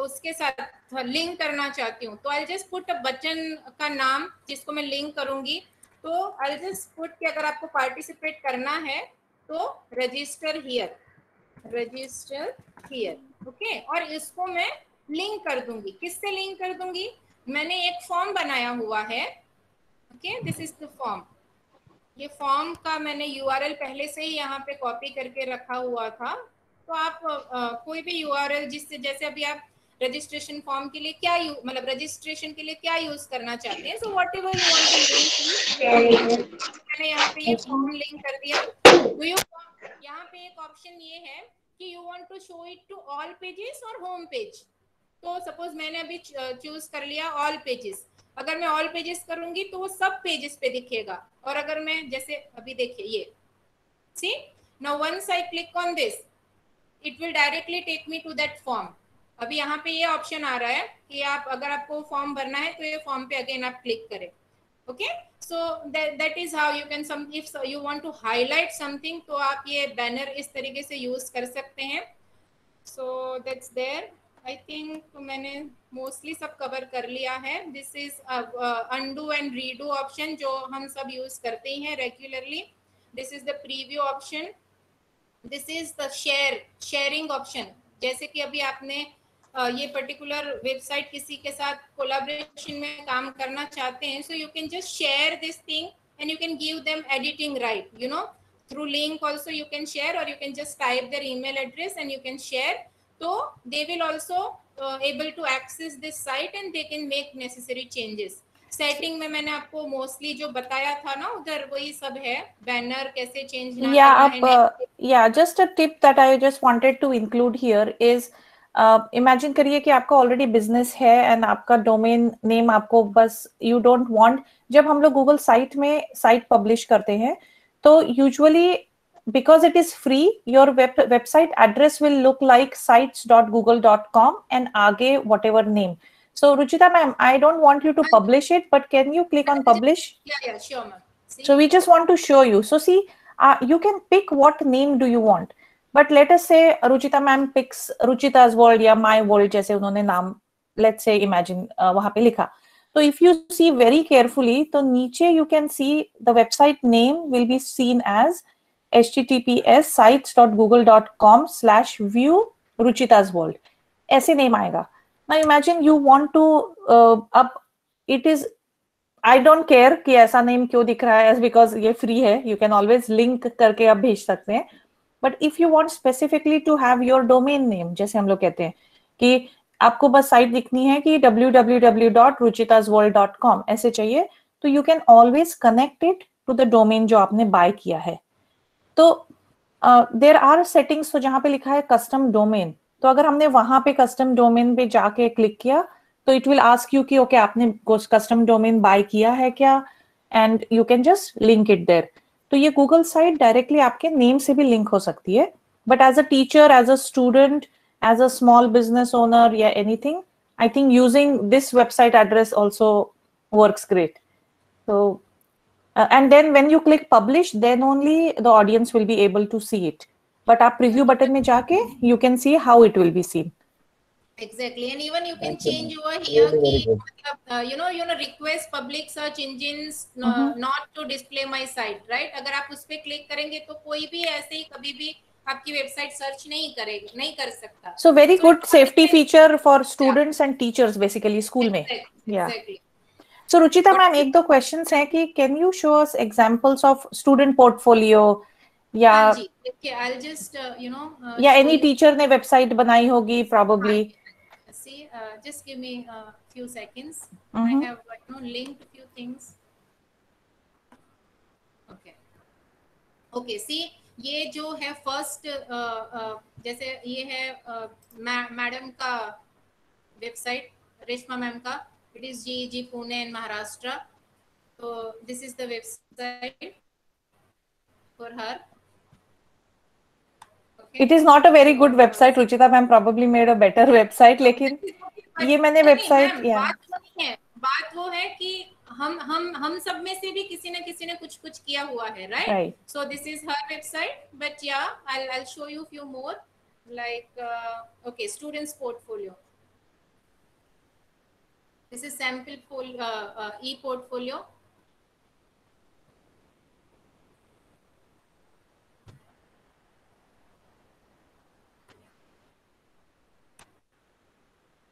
उसके साथ लिंक करना चाहती हूँ, तो आई जस्ट पुट बच्चन का नाम जिसको मैं लिंक करूंगी। तो आई जस्ट पुट कि अगर आपको पार्टिसिपेट करना है तो रजिस्टर हियर, ओके। और इसको मैं लिंक कर दूंगी। किससे लिंक कर दूंगी? मैंने एक फॉर्म बनाया हुआ है, okay, this is the form. ये फॉर्म का मैंने यूआरएल पहले से ही यहाँ पे कॉपी करके रखा हुआ था। तो आप कोई भी यूआरएल जिससे, जैसे अभी आप रजिस्ट्रेशन फॉर्म के लिए क्या मतलब रजिस्ट्रेशन के लिए क्या यूज करना चाहते हैं, so whatever you want to link, मैंने यहाँ पे ये फॉर्म लिंक कर दिया। तो यहाँ पे एक ऑप्शन ये है कि you want to show it to all pages और होम पेज। तो सपोज मैंने अभी चूज कर लिया ऑल पेजेस। अगर मैं ऑल पेजेस करूंगी तो वो सब पेजेस पे दिखेगा। और अगर मैं जैसे अभी देखिए ये see, now once I click on this it will directly take me to that form. अभी यहाँ पे ये ऑप्शन आ रहा है कि आप अगर आपको फॉर्म भरना है तो ये फॉर्म पे अगेन आप क्लिक करें, okay. So that is how you can some, if you want to highlight something तो आप ये बैनर इस तरीके से यूज कर सकते हैं। So that's there. I think मैंने मोस्टली सब कवर कर लिया है। This is undo and redo option जो हम सब यूज करते ही हैं regularly. This is the preview option. This is the sharing option. जैसे कि अभी आपने ये पर्टिकुलर वेबसाइट किसी के साथ कोलैबोरेशन में काम करना चाहते हैं, सो you can just share this thing and you can give them editing right, through link also you can share, or you can just type their email address and you can share. So they will also able to access this site and they can make necessary changes. Setting में मैंने आपको mostly जो बताया था ना उधर वही सब है, बैनर कैसे चेंज ना करना है। Yeah, just a tip that I just wanted to include here is imagine करिए कि आपका ऑलरेडी बिजनेस है एंड आपका डोमेन नेम आपको बस यू डोंट वांट, जब हम लोग गूगल साइट में साइट पब्लिश करते हैं तो usually because it is free your website address will look like sites.google.com and aage whatever name. So Ruchita ma'am, I don't want you to publish it, but can you click on publish? Yeah, sure ma'am. So we just want to show you. So see, you can pick what name do you want. But let us say Ruchita ma'am picks Ruchita's World या My World जैसे उन्होंने नाम let's say imagine वहाँ पे लिखा. So if you see very carefully, तो नीचे you can see the website name will be seen as https sites.google.com/view Ruchita's World. ऐसे नेम आएगा. Now imagine you want to अब it is I don't care कि ऐसा name क्यों दिख रहा है, because ये फ्री है, you can always link करके आप भेज सकते हैं. But if you want specifically to have your domain name, जैसे हम लोग कहते हैं कि आपको बस साइट दिखनी है कि www.ruchitasworld.com ऐसे चाहिए, तो you can always connect it to the domain जो आपने बाय किया है. तो देयर आर सेटिंग्स, तो जहां पे लिखा है कस्टम डोमेन, तो अगर हमने वहां पे कस्टम डोमेन पे जाके क्लिक किया तो इट विल आस्क यू कि ओके आपने कस्टम डोमेन बाय किया है क्या, and you can just link it there. तो ये गूगल साइट डायरेक्टली आपके नेम से भी लिंक हो सकती है, but as a teacher, as a student, as a small business owner या anything, I think using this website address also works great. So and then when you click publish, then only the audience will be able to see it. But आप preview button में जाके you can see how it will be seen. Exactly, and even you can Thank you, change ma'am. over here Really कि very good. मतलब you know request public search engines not to display my site, right? अगर आप उस पे click करेंगे तो कोई भी ऐसे ही कभी भी आपकी वेबसाइट सर्च नहीं करेगा, नहीं कर सकता. So very So it good all safety depends. feature for Yeah, students and teachers basically school में. exactly, Yeah. exactly. So Ruchita What ma'am is एक दो questions हैं कि can you show us examples of student portfolio या हाँ जी, देखिए I'll just you know या show any you. teacher ने website बनाई होगी हाँ probably. Ji, see just give me a few seconds. I have you know linked few things. Okay. Okay see ये जो है फर्स्ट जैसे ये है मैडम का वेबसाइट, रेशमा मैम का. It is GEG Pune in Maharashtra. तो this is the website for her. It is not a very good website. Ruchita ma'am probably made a better website लेकिन ये मैंने नहीं website मैम, yeah. बात वो नहीं है. बात वो है कि हम सब में से भी किसी न किसी ने कुछ कुछ किया हुआ है, right? So this is her website, but या I'll show you few more like okay, students portfolio. This is sample e-portfolio.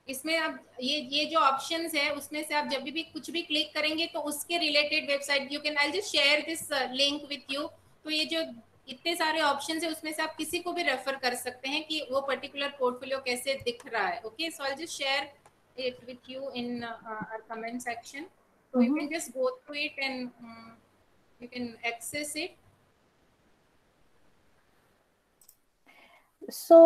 इसमें आप ये जो ऑप्शंस है उसमें से आप जब भी कुछ भी क्लिक करेंगे तो उसके related website you can. I just share this link with you. तो ये जो इतने सारे ऑप्शंस है उसमें से आप किसी को भी रेफर कर सकते हैं कि वो पर्टिकुलर पोर्टफोलियो कैसे दिख रहा है. Okay, so I just share it with you in our comment section. So you can just go through it and you can access it. So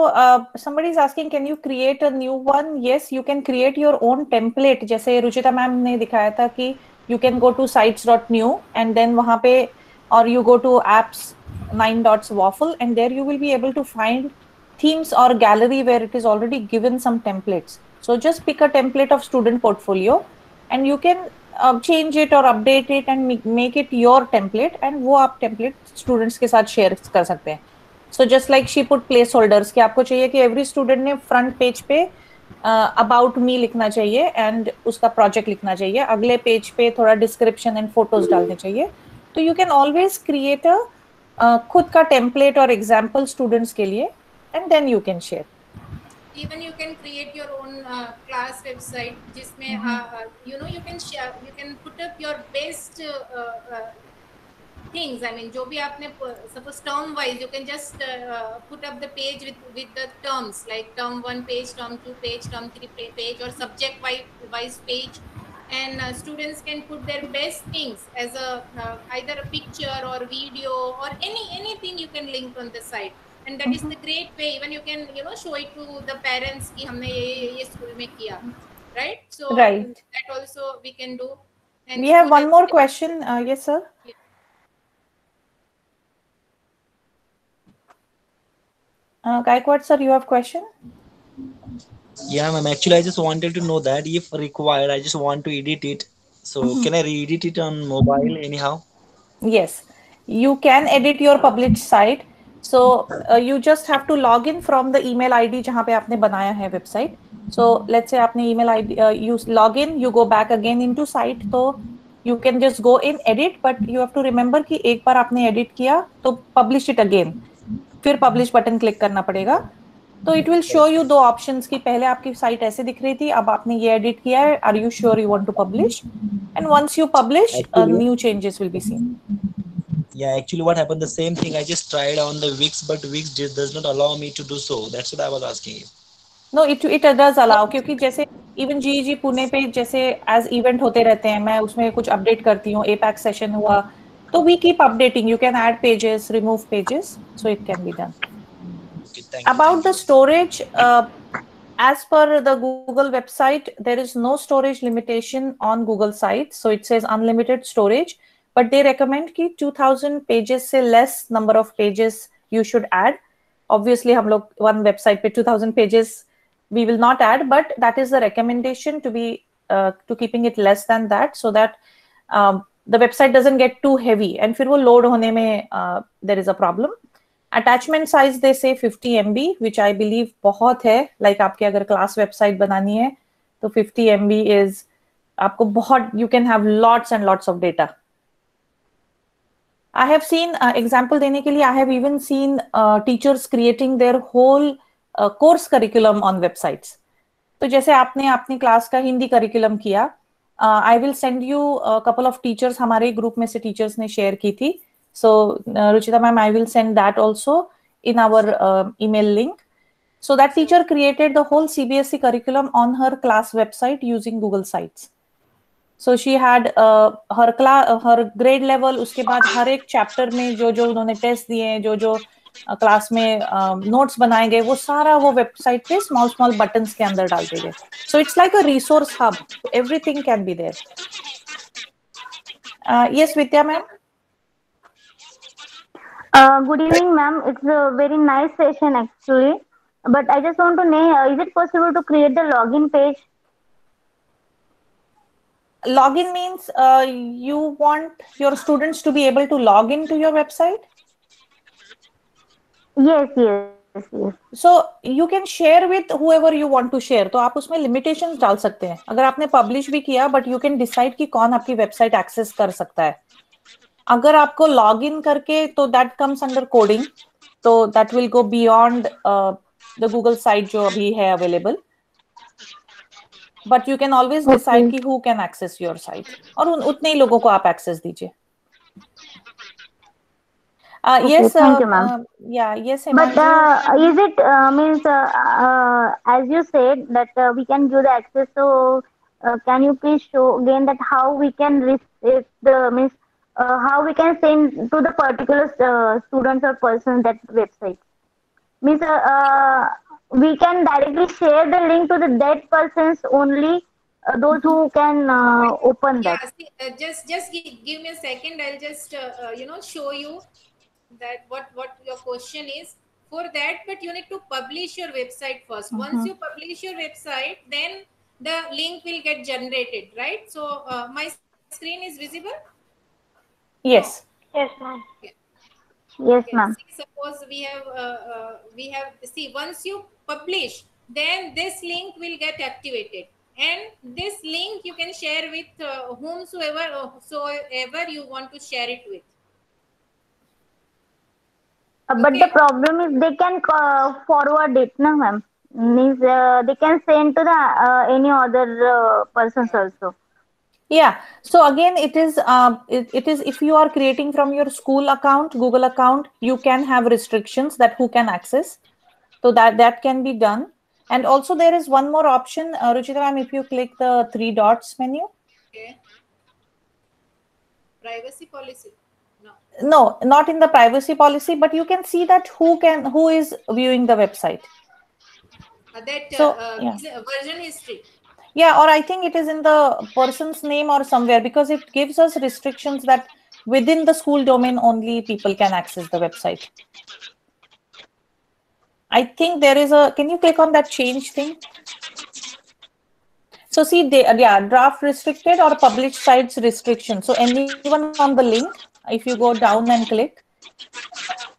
somebody is asking, can you create a new one? Yes, you can create your own template. जैसे Ruchita ma'am ने दिखाया था कि you can go to sites.new and then वहाँ पे or you go to apps 9.waffle and there you will be able to find themes or gallery where it is already given some templates. So just pick a template of student portfolio and you can change it or update it and make it your template and वो आप template students के साथ share कर सकते हैं. So just like she put placeholders कि आपको चाहिए कि every student ने front page पे about me लिखना चाहिए and उसका project लिखना चाहिए, अगले पेज पे थोड़ा description and photos डालने चाहिए. तो you can always create a खुद का template और example students के लिए and then you can share. Even you can create your own class website जिसमें you know you can share, you can put up your best things. I mean जो भी आपने suppose term wise you can just put up the page with the terms like term 1 page, term 2 page, term 3 page or subject wise page, and students can put their best things as a either a picture or video or anything you can link on the site. And that is the great way. Even you can you know show it to the parents कि हमने ये school में किया, right? So right. that also we can do. And we have one more question. Yes sir. Yeah. Gaikwad sir, you have question? Yeah ma'am, actually I just wanted to know that if required I just want to edit it, so can I re-edit it on mobile anyhow? Yes, you can edit your published site. So you just have to log in from the email ID जहाँ पे आपने बनाया है website. So let's say आपने email ID you log in, you go back again into site, तो you can just go in edit, but you have to remember कि एक बार आपने edit किया तो publish it again, फिर publish button click करना पड़ेगा. तो it will show you दो options कि पहले आपकी site ऐसे दिख रही थी, अब आपने ये edit किया है, are you sure you want to publish? And once you publish, new changes will be seen. Yeah, actually what happened, the same thing I just tried on the Wix, but Wix does not allow me to do so. That's what I was asking you. No, it does allow, क्योंकि जैसे even GEG Pune पे जैसे as event होते रहते हैं, मैं उसमें कुछ update करती हूँ, APAC session हुआ, तो we keep updating. You can add pages, remove pages, so it can be done. Okay, thank you. About the storage, as per the Google website, there is no storage limitation on Google site, so it says unlimited storage, but they recommend कि 2000 pages से less number of pages you should add. Obviously हम लोग one website पे 2000 pages we will not add, but that is the recommendation to be to keeping it less than that, so that the website doesn't get too heavy and फिर वो load होने में there is a problem. Attachment size they say 50 MB, which I believe बहुत है. Like आपके अगर class website बनानी है, तो 50 MB is आपको बहुत, you can have lots and lots of data. I have seen example देने के लिए, I have even seen teachers creating their whole course curriculum on websites. तो जैसे आपने अपनी क्लास का हिंदी करिकुलम किया, I will send you a couple of teachers, हमारे ग्रुप में से टीचर्स ने शेयर की थी. So Ruchita ma'am, I will send that also in our email link. So that teacher created the whole CBSE curriculum on her class website using Google Sites. So she had her grade level, उसके बाद हर एक chapter में जो जो उन्होंने test दिए, जो जो क्लास में नोट्स बनाए गए, वो सारा वो वेबसाइट पे स्मॉल स्मॉल बटन्स के अंदर डाल दिए गए. So it's like a resource hub. Everything can be there. Yes, Vidya ma'am. Good evening, ma'am. It's a very nice session actually. But I just want to know, is it possible to create the login page? Login means you want your students to be able to log into your website? Yes, yes, yes. So you can share with whoever you want to share. तो आप उसमें limitations डाल सकते हैं. अगर आपने publish भी किया, but you can decide कि कौन आपकी website access कर सकता है. अगर आपको login करके, तो that comes under coding. तो that will go beyond the Google site जो अभी है available. But you can always decide कि who can access your site. और उतने ही लोगों को आप access दीजिए. Yes, thank you, ma'am. Yeah, yes, But Himanshu. is it means as you said that we can give the access? So can you please show again that how we can restrict the means how we can send to the particular students or person that website? Means we can directly share the link to the that persons only, those who can open that. Yeah, see, just give me a second. I'll just show you that what your question is for that. But you need to publish your website first. Once you publish your website, then the link will get generated, right? So my screen is visible. Yes. Yes, ma'am. Yeah. Yes, ma'am. See, suppose we have see, once you publish, then this link will get activated, and this link you can share with whomsoever you want to share it with. But the problem is they can forward it, no, ma'am. Means they can send to the any other persons also. Yeah. So again, it is if you are creating from your school account, Google account, you can have restrictions that who can access. So that can be done. And also there is one more option, Ruchita ma'am, if you click the 3 dots menu. Okay. Privacy policy. No, not in the privacy policy, but you can see that who is viewing the website. Version history. Yeah, or I think it is in the person's name or somewhere, because it gives us restrictions that within the school domain only people can access the website. I think there is can you click on that change thing? So see, draft restricted or published sites restriction. So anyone on the link, if you go down and click,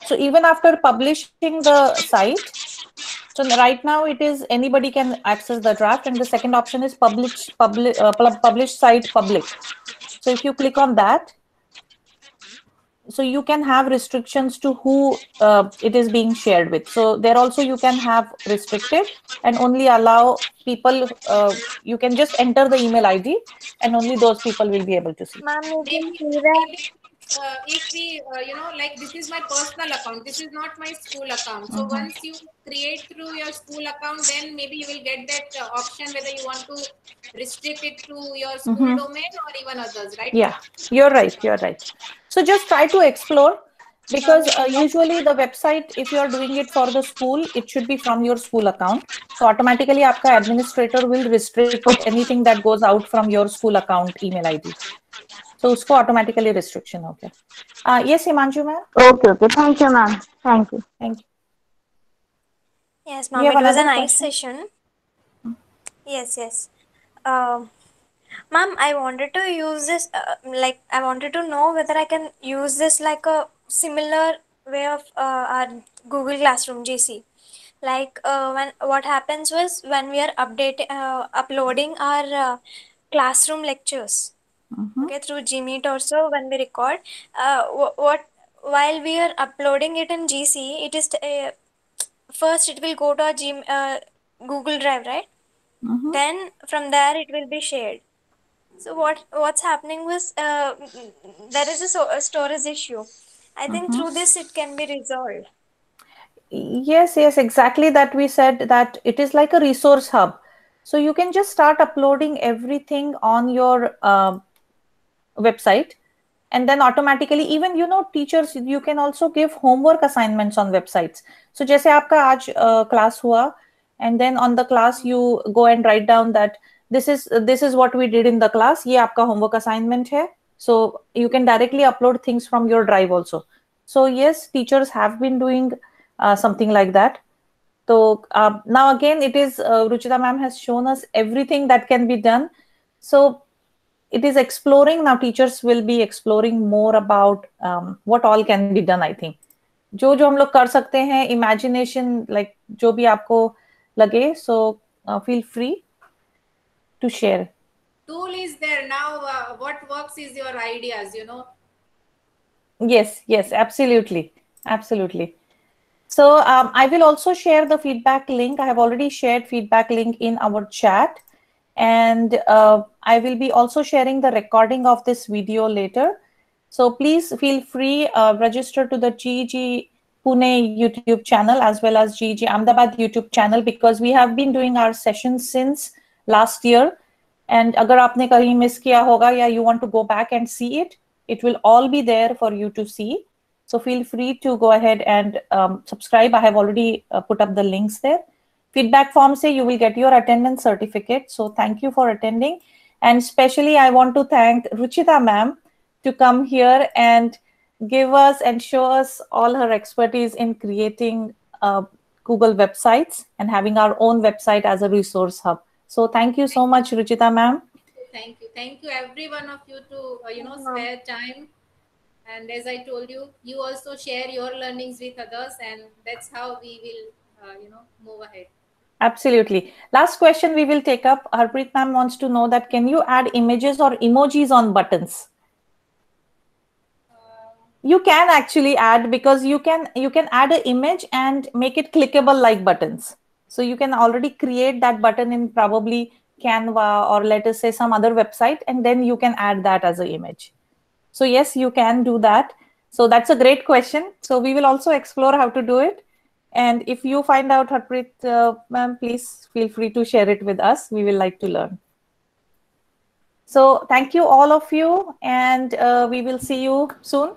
so even after publishing the site, so right now it is anybody can access the draft, and the second option is publish site public. So if you click on that, so you can have restrictions to who it is being shared with. So there also you can have restricted and only allow people, you can just enter the email ID and only those people will be able to see. Ma'am, you can see that. If we, like this is my personal account, this is not my school account. So once you create through your school account, then maybe you will get that option whether you want to restrict it to your school domain or even others, right? Yeah, you're right. So just try to explore, because usually the website, if you are doing it for the school, it should be from your school account. So automatically aapka administrator will restrict anything that goes out from your school account email ID. So usko automatically restriction ho gaya. Yes, Himanshu ma'am. Okay. Thank you, ma'am. Thank you. Yes, ma'am. It was a nice session. Yes. Ma'am, I wanted to use this. I wanted to know whether I can use this like a similar way of our Google Classroom GC. Like when what happens was when we are uploading our classroom lectures, okay, through Gmeet or so, when we record, what while we are uploading it in GC, it is first it will go to our Google Drive, right? Then from there it will be shared. So what's happening was there is a storage issue. I think through this it can be resolved. Yes, yes, exactly that we said that it is like a resource hub. So you can just start uploading everything on your website, and then automatically, even teachers, you can also give homework assignments on websites. So जैसे आपका आज class हुआ, and then on the class you go and write down that this is what we did in the class, ये आपका homework assignment है. So you can directly upload things from your drive also. So yes, teachers have been doing something like that. So now again, it is Ruchita ma'am has shown us everything that can be done. So it is exploring now. Teachers will be exploring more about what all can be done. I think जो हम लोग कर सकते हैं, imagination, like जो भी आपको लगे. So feel free to share. Tool is there now. What works is your ideas, Yes, absolutely. So I will also share the feedback link. I have already shared feedback link in our chat, and I will be also sharing the recording of this video later. So please feel free, register to the GEG Pune YouTube channel as well as GEG Ahmedabad YouTube channel, because we have been doing our sessions since last year. And agar aapne kahin miss kiya hoga, ya you want to go back and see it, it will all be there for you to see. So feel free to go ahead and subscribe. I have already put up the links there. Feedback form say you will get your attendance certificate. So thank you for attending. And especially I want to thank Ruchita ma'am to come here and give us and show us all her expertise in creating Google websites and having our own website as a resource hub. So thank you so much, Ruchita ma'am. Thank you every one of you to spare time. And as I told you, you also share your learnings with others, and that's how we will move ahead. Absolutely. Last question we will take up. Harpreet ma'am wants to know that can you add images or emojis on buttons? You can actually add, because you can add an image and make it clickable like buttons. So you can already create that button in probably Canva or let us say some other website, and then you can add that as an image. So yes, you can do that. So that's a great question. So we will also explore how to do it. And if you find out, Harpreet ma'am, please feel free to share it with us. We will like to learn. So thank you all of you, and we will see you soon.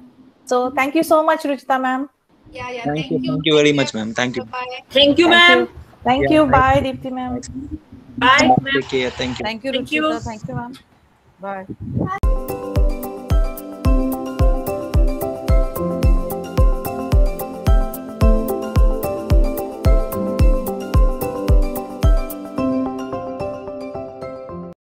So thank you so much, Ruchita ma'am. Yeah. Thank you very much, ma'am. Thank you. Bye. Thank you, ma'am. Thank you. Bye, Deepti ma'am. Bye, ma'am. Take care. Thank you. Thank you, Thank Ruchita. you. Thank you, ma'am. Bye.